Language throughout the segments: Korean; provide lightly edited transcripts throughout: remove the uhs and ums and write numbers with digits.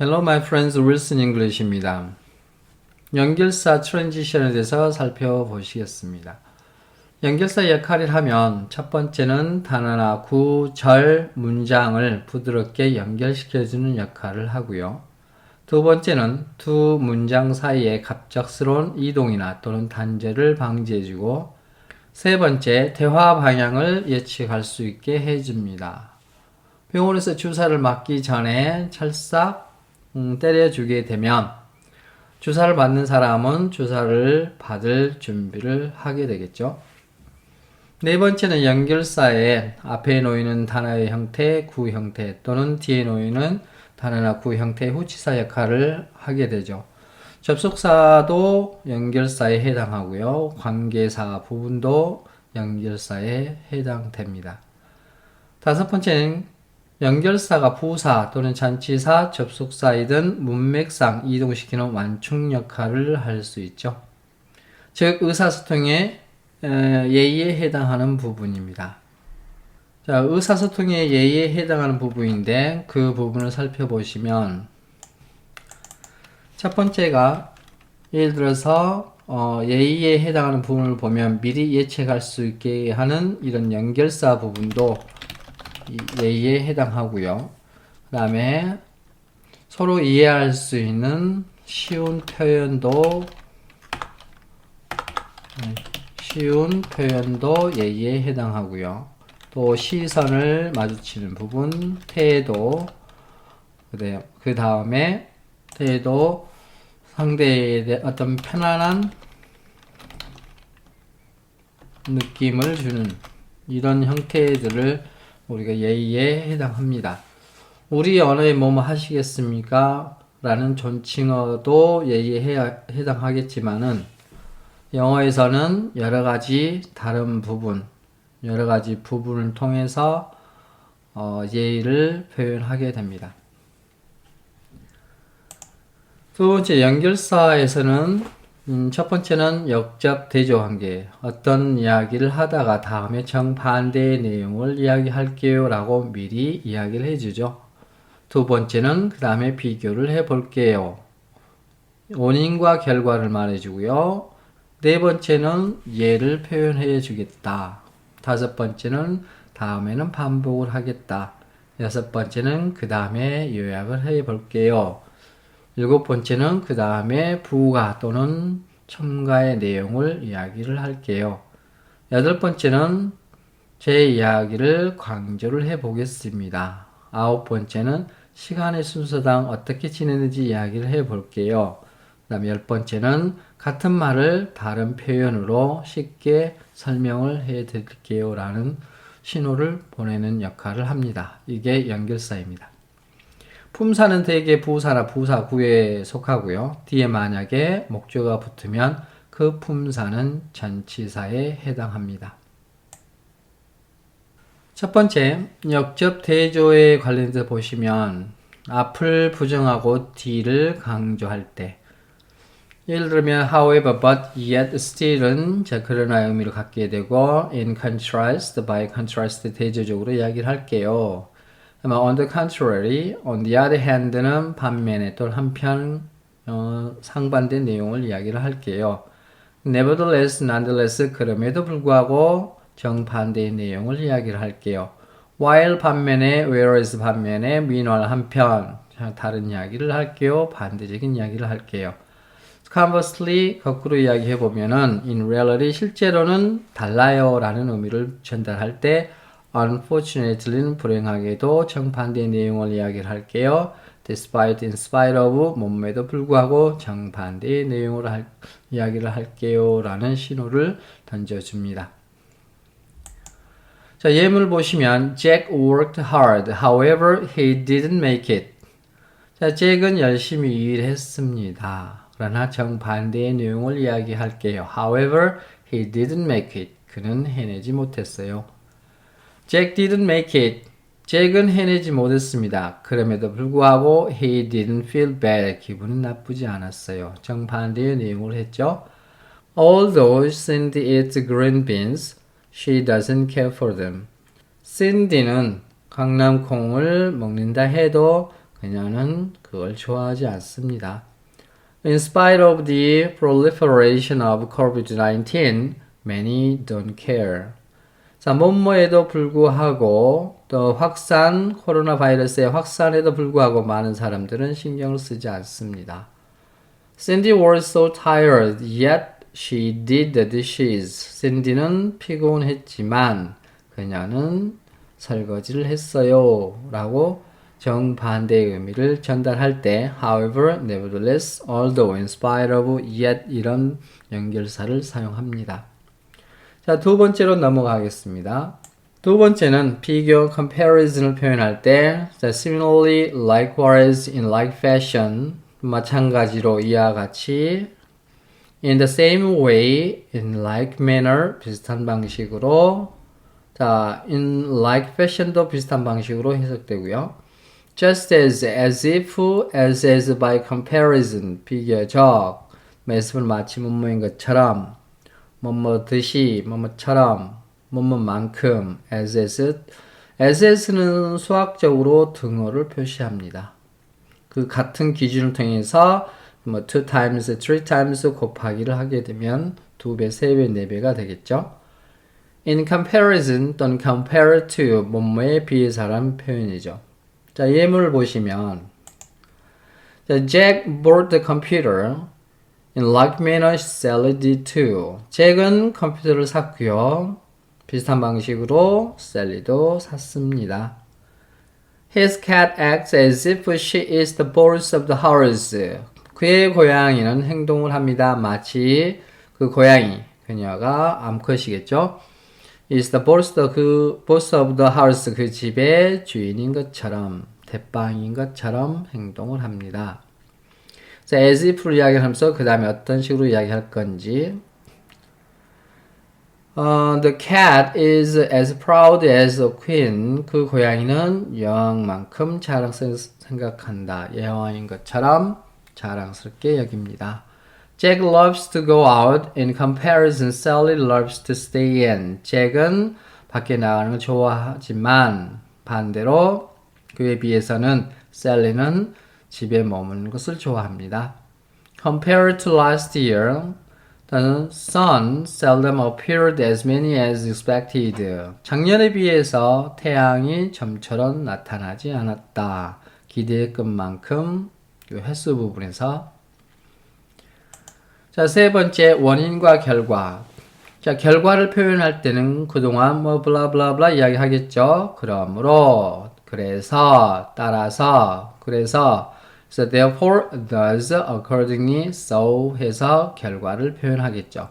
Hello, my friends. Wilson English입니다. 연결사 트랜지션에 대해서 살펴보시겠습니다. 연결사 역할을 하면 첫 번째는 단어나 구절, 문장을 부드럽게 연결시켜주는 역할을 하고요. 두 번째는 두 문장 사이에 갑작스러운 이동이나 또는 단절을 방지해주고 세 번째, 대화 방향을 예측할 수 있게 해줍니다. 병원에서 주사를 맞기 전에 찰싹 때려주게 되면 주사를 받는 사람은 주사를 받을 준비를 하게 되겠죠. 네 번째는 연결사에 앞에 놓이는 단어의 형태, 구 형태 또는 뒤에 놓이는 단어나 구 형태의 후치사 역할을 하게 되죠. 접속사도 연결사에 해당하고요. 관계사 부분도 연결사에 해당됩니다. 다섯 번째는 연결사가 부사 또는 잔치사, 접속사이든 문맥상 이동시키는 완충 역할을 할 수 있죠. 즉 의사소통의 예의에 해당하는 부분입니다. 자, 의사소통의 예의에 해당하는 부분인데 그 부분을 살펴보시면 첫 번째가 예를 들어서 예의에 해당하는 부분을 보면 미리 예측할 수 있게 하는 이런 연결사 부분도 예의에 해당하고요. 그 다음에 서로 이해할 수 있는 쉬운 표현도 예의에 해당하고요. 또 시선을 마주치는 부분, 태도, 그 다음에 태도, 상대에 대한 어떤 편안한 느낌을 주는 이런 형태들을 우리가 예의에 해당합니다. 우리 언어에 뭐뭐 하시겠습니까? 라는 존칭어도 예의에 해당하겠지만은 영어에서는 여러 가지 다른 부분, 여러 가지 부분을 통해서 예의를 표현하게 됩니다. 두 번째, 연결사에서는 첫 번째는 역적 대조 관계. 어떤 이야기를 하다가 다음에 정반대의 내용을 이야기할게요 라고 미리 이야기를 해주죠. 두 번째는 그 다음에 비교를 해볼게요. 원인과 결과를 말해주고요. 네 번째는 예를 표현해 주겠다. 다섯 번째는 다음에는 반복을 하겠다. 여섯 번째는 그 다음에 요약을 해볼게요. 일곱 번째는 그 다음에 부가 또는 첨가의 내용을 이야기를 할게요. 여덟 번째는 제 이야기를 강조를 해보겠습니다. 아홉 번째는 시간의 순서당 어떻게 지내는지 이야기를 해볼게요. 그 다음에 열 번째는 같은 말을 다른 표현으로 쉽게 설명을 해드릴게요 라는 신호를 보내는 역할을 합니다. 이게 연결사입니다. 품사는 대개 부사나 부사구에 속하고요. 뒤에 만약에 목조가 붙으면 그 품사는 전치사에 해당합니다. 첫 번째, 역접 대조에 관련해서 보시면 앞을 부정하고 뒤를 강조할 때 예를 들면 however, but, yet, still은 그러나 의미를 갖게 되고 in contrast, by contrast 대조적으로 이야기를 할게요. on the contrary, on the other hand는 반면에 또는 한편 상반된 내용을 이야기를 할게요. nevertheless, nonetheless 그럼에도 불구하고 정반대의 내용을 이야기를 할게요. while 반면에, whereas 반면에, meanwhile 한편 다른 이야기를 할게요. 반대적인 이야기를 할게요. Conversely, 거꾸로 이야기해보면은 in reality, 실제로는 달라요 라는 의미를 전달할 때 unfortunately는 불행하게도 정반대의 내용을 이야기를 할게요. despite, in spite of, 몸에도 불구하고 정반대의 내용을 이야기를 할게요 라는 신호를 던져줍니다. 자, 예문을 보시면 Jack worked hard, however, he didn't make it. 자, 잭은 열심히 일했습니다. 그러나 정반대의 내용을 이야기할게요. However, he didn't make it. 그는 해내지 못했어요. Jack didn't make it. 잭은 해내지 못했습니다. 그럼에도 불구하고 he didn't feel bad. 기분은 나쁘지 않았어요. 정반대의 내용을 했죠. Although Cindy eats green beans, she doesn't care for them. Cindy는 강낭콩을 먹는다 해도 그녀는 그걸 좋아하지 않습니다. In spite of the proliferation of COVID-19, many don't care. 자, 뭐뭐에도 불구하고 또 코로나 바이러스의 확산에도 불구하고 많은 사람들은 신경을 쓰지 않습니다. Cindy was so tired, yet she did the dishes. 샌디는 피곤했지만 그녀는 설거지를 했어요. 라고 정반대의 의미를 전달할 때 however, nevertheless, although, in spite of, yet 이런 연결사를 사용합니다. 자, 두 번째로 넘어가겠습니다. 두 번째는 비교 comparison을 표현할 때 similarly, likewise, in like fashion 마찬가지로 이와 같이 in the same way, in like manner 비슷한 방식으로 자, in like fashion도 비슷한 방식으로 해석되고요. just as if, as by comparison 비교적 매습을 마치 뭐뭐인 것처럼 뭐뭐듯이 뭐뭐처럼 뭐뭐만큼 as는 수학적으로 등호를 표시합니다. 그 같은 기준을 통해서 뭐 2 times, 3 times 곱하기를 하게 되면 2배, 3배, 4배가 되겠죠. In comparison 또는 compare to 뭐뭐에 비해서라는 표현이죠. 자, 예문을 보시면 자, Jack bought the computer. In like manner, Sally did too. 잭은 컴퓨터를 샀고요. 비슷한 방식으로 셀리도 샀습니다. His cat acts as if she is the boss of the house. 그의 고양이는 행동을 합니다. 마치 그 고양이, 그녀가 암컷이겠죠. is the boss of the house. 그 집의 주인인 것처럼, 대빵인 것처럼 행동을 합니다. 자, as if를 이야기하면서 그 다음에 어떤 식으로 이야기할 건지 The cat is as proud as a queen. 그 고양이는 여왕만큼 자랑스럽게 생각한다. 여왕인 것처럼 자랑스럽게 여깁니다. Jack loves to go out. In comparison, Sally loves to stay in. 잭은 밖에 나가는 걸 좋아하지만 반대로 그에 비해서는 셀리는 집에 머무는 것을 좋아합니다. Compared to last year, the sun seldom appeared as many as expected. 작년에 비해서 태양이 좀처럼 나타나지 않았다. 기대했던 만큼 이 횟수 부분에서 자, 세 번째 원인과 결과. 자, 결과를 표현할 때는 그동안 뭐 블라블라블라 이야기하겠죠. 그러므로, 그래서, 따라서, 그래서 So therefore, thus, accordingly, so 해서 결과를 표현하겠죠.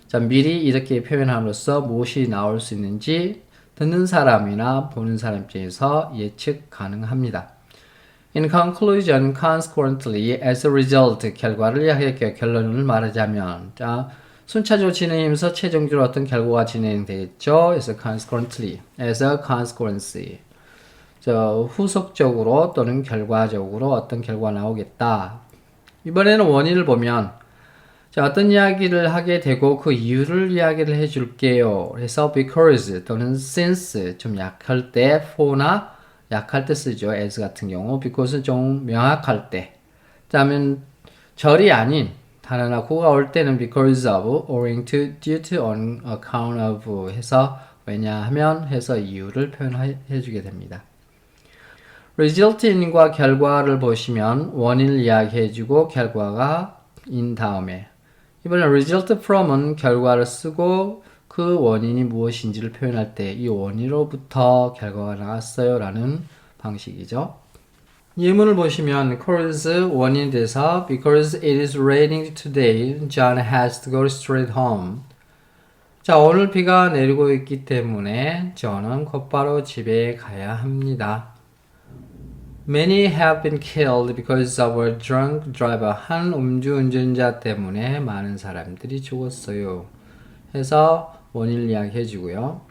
자, 미리 이렇게 표현함으로써 무엇이 나올 수 있는지 듣는 사람이나 보는 사람 입장에서 예측 가능합니다. In conclusion, consequently, as a result, 결과를 이야기할게요. 결론을 말하자면, 자, 순차적으로 진행하면서 최종적으로 어떤 결과가 진행되겠죠? as a consequently, as a consequence. 저 후속적으로 또는 결과적으로 어떤 결과가 나오겠다. 이번에는 원인을 보면 자, 어떤 이야기를 하게 되고 그 이유를 이야기를 해줄게요. 그래서 because 또는 since 좀 약할 때 for나 약할 때 쓰죠. as 같은 경우 because는 좀 명확할 때. 그다음에 절이 아닌 단어나 구가 올 때는 because of, owing to, due to, on account of 해서 왜냐하면 해서 이유를 표현해 주게 됩니다. result인과 결과를 보시면 원인을 이야기해주고 결과가 in 다음에 이번에 result from은 결과를 쓰고 그 원인이 무엇인지를 표현할 때 이 원인으로부터 결과가 나왔어요 라는 방식이죠. 예문을 보시면 cause 원인이 돼서 because it is raining today, John has to go straight home. 자, 오늘 비가 내리고 있기 때문에 저는 곧바로 집에 가야 합니다. Many have been killed because of a drunk driver. 한 음주운전자 때문에 많은 사람들이 죽었어요. 해서 원인을 이야기해 주고요.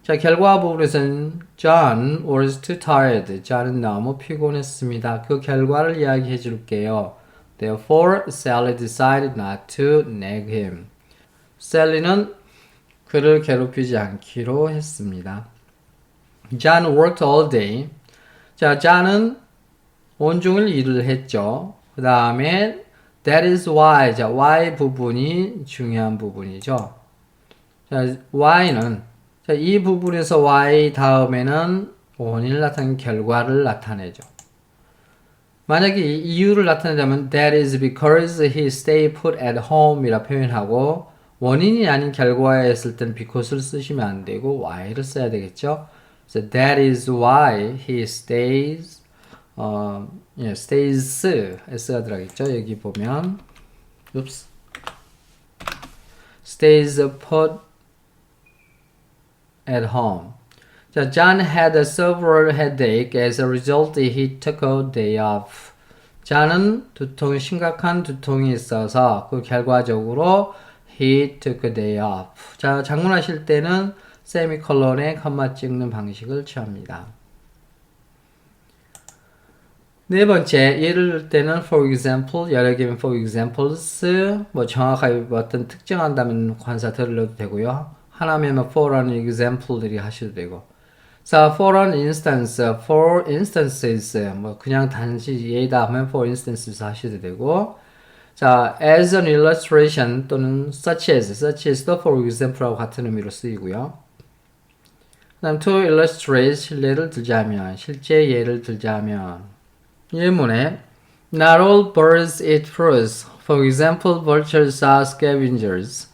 자, 결과 부분에서는 John was too tired. John은 너무 피곤했습니다. 그 결과를 이야기해 줄게요. Therefore, Sally decided not to nag him. 셀리는 그를 괴롭히지 않기로 했습니다. John worked all day. 자, John은 온종일 일을 했죠. 그 다음에 that is why. 자, why 부분이 중요한 부분이죠. 자, why는 자, 이 부분에서 why 다음에는 원인을 나타내는 결과를 나타내죠. 만약에 이유를 나타내자면 that is because he stayed put at home 이라 표현하고 원인이 아닌 결과에 했을 땐 because를 쓰시면 안 되고 why를 써야 되겠죠. So that is why he stays stays s가 들어가겠죠. 여기 보면 stays put at home. 자, John had a severe headache. As a result, he took a day off. John은 심각한 두통이 있어서 그 결과적으로 he took a day off. 자, 장문하실 때는 세미콜론에 컴마 찍는 방식을 취합니다. 네 번째, 예를 들 때는 for example, 여러 개면 for examples, 뭐 정확하게 어떤 특정한다면 관사 들러도 되고요. 하나면 for라는 example들이 하셔도 되고. 자, for an instance, for instances, 뭐 그냥 단지 예다 하면 for instances 하셔도 되고. 자, as an illustration 또는 such as도 for example하고 같은 의미로 쓰이고요. 그 다음 to illustrate, 실제 예를 들자면 예문에 Not all birds eat fruits. For example, vultures are scavengers.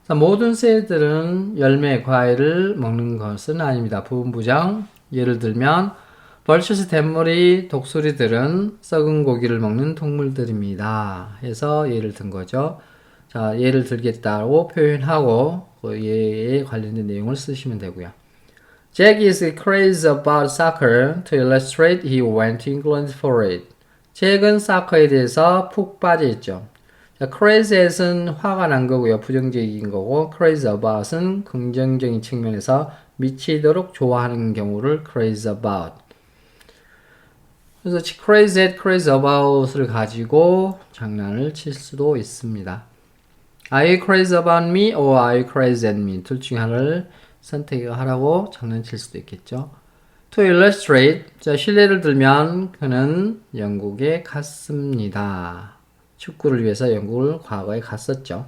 자, 모든 새들은 열매, 과일을 먹는 것은 아닙니다. 부분부정. 예를 들면 벌처스 댄머리 독수리들은 썩은 고기를 먹는 동물들입니다. 해서 예를 든 거죠. 자, 예를 들겠다고 표현하고 그 예에 관련된 내용을 쓰시면 되고요. Jack is crazy about soccer. To illustrate, he went to England for it. 잭은 사커에 대해서 푹 빠져 있죠. 자, crazy는 화가 난 거고요. 부정적인 거고, crazy about은 긍정적인 측면에서 미치도록 좋아하는 경우를 crazy about. 그래서 crazy at crazy about을 가지고 장난을 칠 수도 있습니다. Are you crazy about me or are you crazy at me? 둘 중에 하나를 선택하라고 장난칠 수도 있겠죠. To illustrate, 자, 실례를 들면 그는 영국에 갔습니다. 축구를 위해서 영국을 과거에 갔었죠.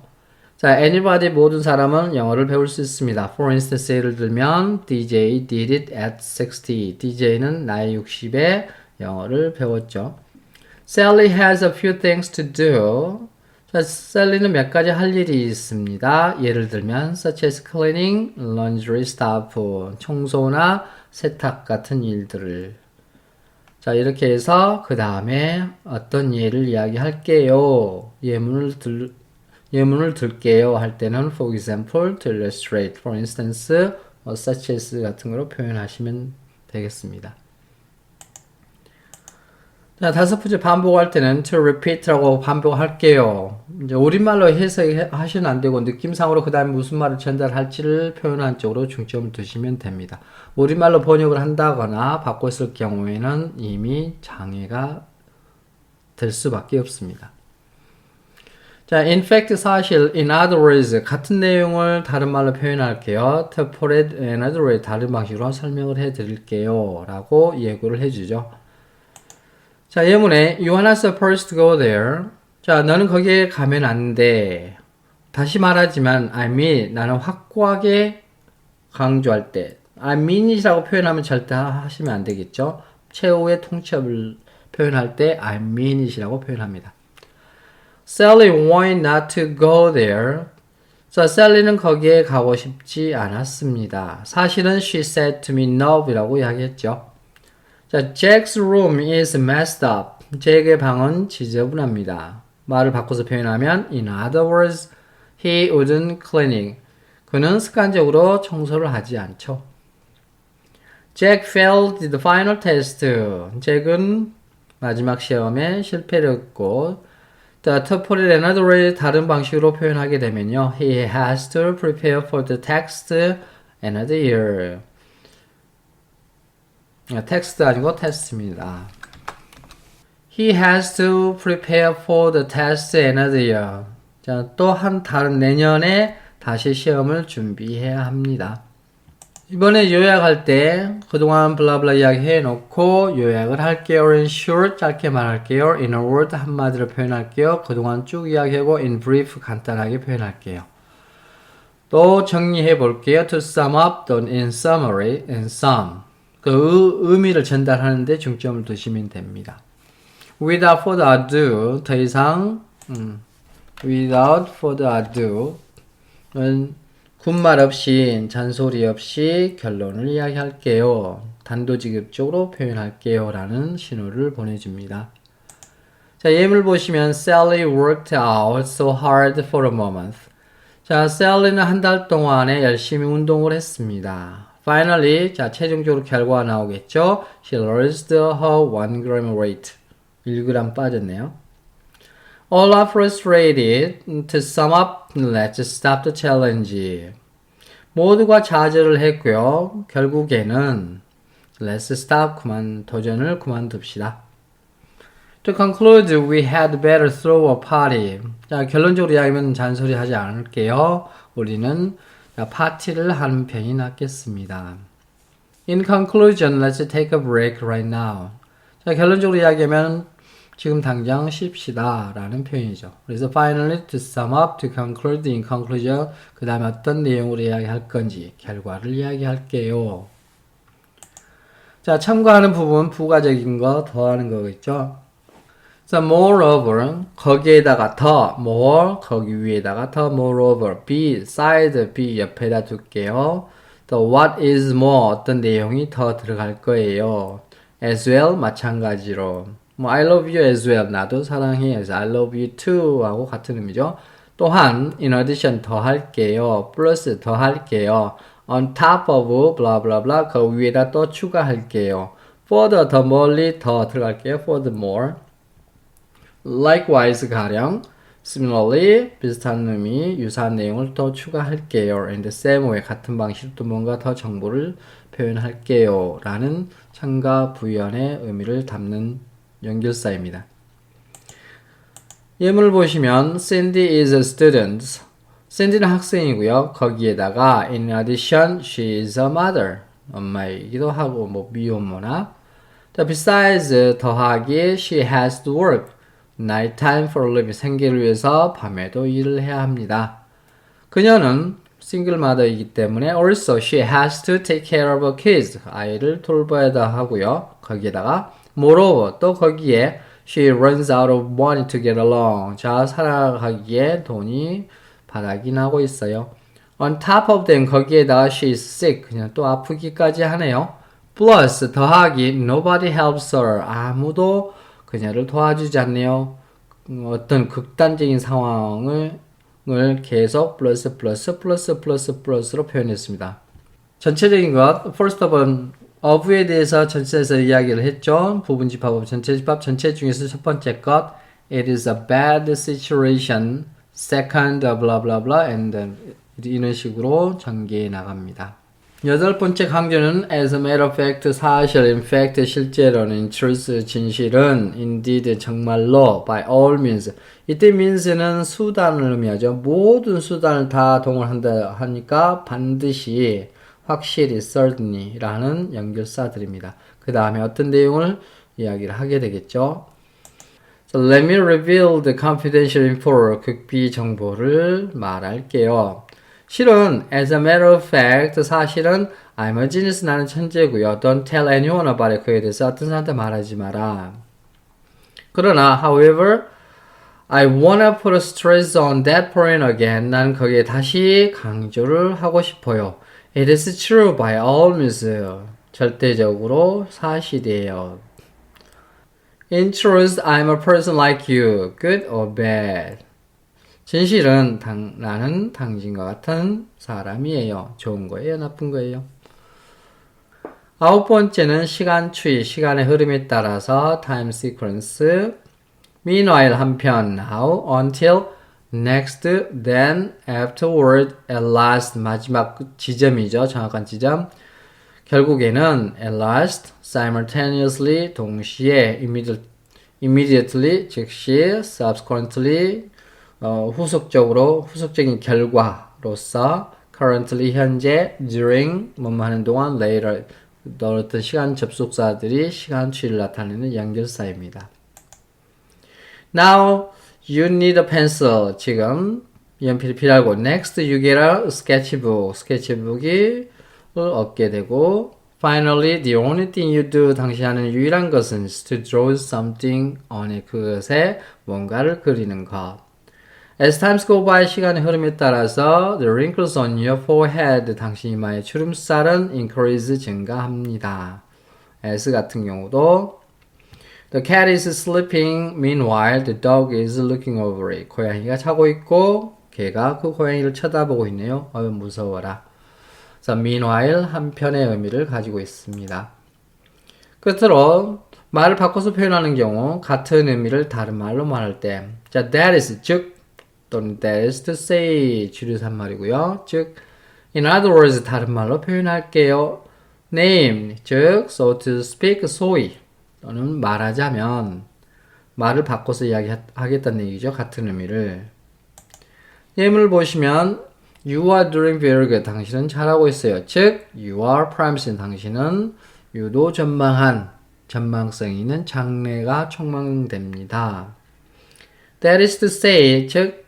자, anybody 모든 사람은 영어를 배울 수 있습니다. For instance, 예를 들면 DJ did it at 60. DJ는 나이 60에 영어를 배웠죠. Sally has a few things to do. 자, 셀리는 몇 가지 할 일이 있습니다. 예를 들면 such as cleaning, laundry stuff, 청소나 세탁 같은 일들을. 자, 이렇게 해서 그 다음에 어떤 예를 이야기할게요. 예문을 들게요 할 때는 for example, to illustrate, for instance, such as 같은 거로 표현하시면 되겠습니다. 자, 다섯 번째 반복할 때는 to repeat라고 반복할게요. 이제 우리말로 해석하시면 안 되고 느낌상으로 그 다음에 무슨 말을 전달할지를 표현한 쪽으로 중점을 두시면 됩니다. 우리말로 번역을 한다거나 바꿨을 경우에는 이미 장애가 될 수밖에 없습니다. 자, in fact, 사실, in other words, 같은 내용을 다른 말로 표현할게요. to put it in other way, 다른 방식으로 설명을 해드릴게요. 라고 예고를 해주죠. 자, 예문에 You are not supposed to go there. 자, 너는 거기에 가면 안 돼. 다시 말하지만 I mean, 나는 확고하게 강조할 때 I mean it이라고 표현하면 절대 하시면 안 되겠죠. 최후의 통첩을 표현할 때 I mean it이라고 표현합니다. Sally wanted not to go there. 자, Sally는 거기에 가고 싶지 않았습니다. 사실은 she said to me no 이라고 이야기했죠. 자, Jack's room is messed up. 잭의 방은 지저분합니다. 말을 바꿔서 표현하면 in other words, he wouldn't clean. 그는 습관적으로 청소를 하지 않죠. Jack failed the final test. 잭은 마지막 시험에 실패를 했고 to put it another way, 다른 방식으로 표현하게 되면요. He has to prepare for the text another year. 텍스트 아니고 테스트입니다. He has to prepare for the test another year. 자, 또 한 다른 내년에 다시 시험을 준비해야 합니다. 이번에 요약할 때 그동안 블라블라 이야기 해놓고 요약을 할게요. In short 짧게 말할게요. In a word 한마디로 표현할게요. 그동안 쭉 이야기하고 in brief 간단하게 표현할게요. 또 정리해 볼게요. To sum up 또는 in summary, in sum. 그 의미를 전달하는데 중점을 두시면 됩니다. Without further ado, 더 이상 without further ado는 군말 없이 잔소리 없이 결론을 이야기할게요. 단도직입적으로 표현할게요. 라는 신호를 보내줍니다. 자, 예물 보시면 Sally worked out so hard for a month. 자, Sally는 한 달 동안에 열심히 운동을 했습니다. Finally, 자, 최종적으로 결과가 나오겠죠. She lost her 1g weight. 1g 빠졌네요. All are frustrated. To sum up, let's stop the challenge. 모두가 좌절을 했고요. 결국에는 let's stop, 도전을 그만둡시다. To conclude, we had better throw a party. 자, 결론적으로 이야기하면 잔소리 하지 않을게요. 우리는 파티를 하는 편이 낫겠습니다. In conclusion, let's take a break right now. 자, 결론적으로 이야기하면 지금 당장 쉽시다 라는 표현이죠. 그래서 finally, to sum up, to conclude, in conclusion 그 다음에 어떤 내용으로 이야기할 건지 결과를 이야기할게요. 자, 참고하는 부분 부가적인 거 더하는 거겠죠. So, moreover, 거기에다가 더, more, 거기 위에다가 더, moreover, beside, be 옆에다 둘게요. 또 what is more, 어떤 내용이 더 들어갈 거예요. as well, 마찬가지로. 뭐 I love you as well. 나도 사랑해. I love you too. 하고 같은 의미죠. 또한 in addition 더 할게요. 플러스 더 할게요. on top of blah blah blah 그 위에다 또 추가할게요. further 더 멀리 더 들어갈게요. furthermore. likewise 가령 similarly 비슷한 의미 유사한 내용을 더 추가할게요. in the same way 같은 방식으로 또 뭔가 더 정보를 표현할게요. 라는 참가 부연의 의미를 담는 연결사입니다. 예문을 보시면 Cindy is a student. Cindy는 학생이고요. 거기에다가 in addition, she is a mother. 엄마이기도 하고 뭐 미혼모나. Besides 더하기 she has to work. Nighttime for a living. 생계를 위해서 밤에도 일을 해야 합니다. 그녀는 싱글 마더이기 때문에 also she has to take care of her kids. 아이를 돌봐야 하고요. 거기에다가 moreover 또 거기에 she runs out of money to get along. 자, 살아가기에 돈이 바닥이 나고 있어요. On top of them 거기에다가 she is sick. 그냥 또 아프기까지 하네요. plus 더하기 nobody helps her. 아무도 그녀를 도와주지 않네요. 어떤 극단적인 상황을 계속 플러스로 표현했습니다. 전체적인 것 first of all of에 대해서 전체에서 이야기를 했죠. 부분 집합, 전체 집합, 전체 중에서 첫 번째 것 it is a bad situation. second, blah blah blah and 이런 식으로 전개해 나갑니다. 여덟 번째 강조는 as a matter of fact, 사실, in fact, 실제로는, in truth, 진실은, indeed, 정말로, by all means. 이때 means는 수단을 의미하죠. 모든 수단을 다 동원한다 하니까 반드시, 확실히, certainly 라는 연결사들입니다. 그 다음에 어떤 내용을 이야기를 하게 되겠죠. So let me reveal the confidential info, 극비 정보를 말할게요. 실은 as a matter of fact 사실은 I'm a genius 나는 천재고요. Don't tell anyone about it 그에 대해서 어떤 사람한테 말하지 마라. 그러나 however I wanna put a stress on that point again. 난 거기에 다시 강조를 하고 싶어요. It is true by all means. 절대적으로 사실이에요. In truth, I'm a person like you. Good or bad. 진실은 나는 당신과 같은 사람이에요. 좋은 거예요? 나쁜 거예요? 아홉 번째는 시간 추이, 시간의 흐름에 따라서 time sequence. Meanwhile, 한편, now, until, next, then, afterward, at last, 마지막 지점이죠. 정확한 지점. 결국에는 at last, simultaneously, 동시에, immediately, 즉시, subsequently, 후속적인 결과로서 currently 현재, during 뭐뭐 하는 동안, later 어떤 시간 접속사들이 시간취를 나타내는 연결사입니다. Now you need a pencil. 지금 연필이 필요하고 next you get a sketchbook. 스케치북이 얻게 되고 finally the only thing you do. 당신이 하는 유일한 것은 is to draw something on it. 그것에 뭔가를 그리는 것. As times go by, 시간의 흐름에 따라서 the wrinkles on your forehead, 당신 이마의 주름살은 increase, 증가합니다. as 같은 경우도 the cat is sleeping, meanwhile the dog is looking over it. 고양이가 자고 있고 개가 그 고양이를 쳐다보고 있네요. 무서워라. 그래서 meanwhile 한편의 의미를 가지고 있습니다. 끝으로 말을 바꿔서 표현하는 경우 같은 의미를 다른 말로 말할 때 자, that is, 즉 또는 that is to say 주류산말이고요. 즉 in other words 다른 말로 표현할게요. name 즉 so to speak 소위 또는 말하자면 말을 바꿔서 이야기하겠다는 얘기죠. 같은 의미를. 예문을 보시면 you are doing very good. 당신은 잘하고 있어요. 즉 you are promising. 당신은 유도 전망한 전망성 있는 장래가 촉망됩니다. That is to say 즉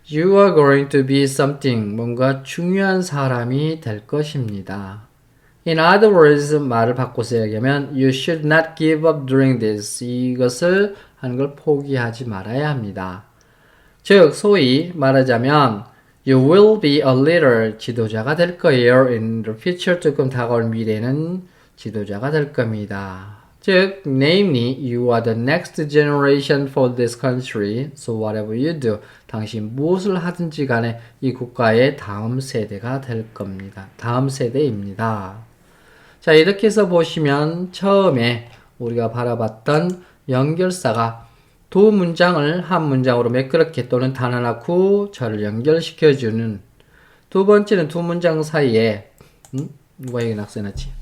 You are going to be something, 뭔가 중요한 사람이 될 것입니다. In other words, 말을 바꿔서 얘기하면 You should not give up doing this. 이것을 하는 걸 포기하지 말아야 합니다. 즉, 소위 말하자면 You will be a leader, 지도자가 될 거예요. In the future, 조금 다가올 미래는 지도자가 될 겁니다. 즉, namely, you are the next generation for this country, so whatever you do, 당신 무엇을 하든지 간에 이 국가의 다음 세대가 될 겁니다. 다음 세대입니다. 자, 이렇게 해서 보시면 처음에 우리가 바라봤던 연결사가 두 문장을 한 문장으로 매끄럽게 또는 단어나 구절을 연결시켜주는 두 번째는 두 문장 사이에 누가 여기 낙서해놨지?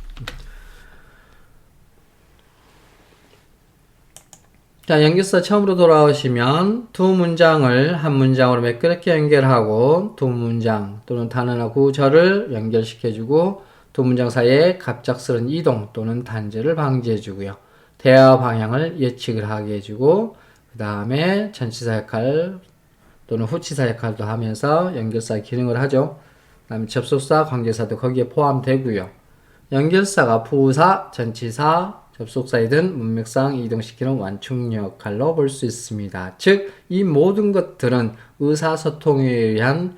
자, 연결사 처음으로 돌아오시면 두 문장을 한 문장으로 매끄럽게 연결하고 두 문장 또는 단어나 구절을 연결시켜주고 두 문장 사이에 갑작스런 이동 또는 단절을 방지해주고요. 대화 방향을 예측을 하게 해주고 그 다음에 전치사 역할 또는 후치사 역할도 하면서 연결사의 기능을 하죠. 그 다음에 접속사, 관계사도 거기에 포함되고요. 연결사가 부사, 전치사, 접속사이든 문맥상 이동시키는 완충 역할로 볼 수 있습니다. 즉, 이 모든 것들은 의사소통에 의한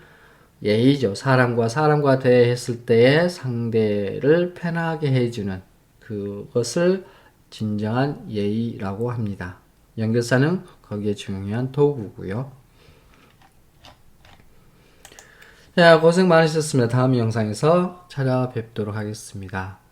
예의죠. 사람과 대했을 때의 상대를 편하게 해주는 그것을 진정한 예의라고 합니다. 연결사는 거기에 중요한 도구고요. 자, 고생 많으셨습니다. 다음 영상에서 찾아뵙도록 하겠습니다.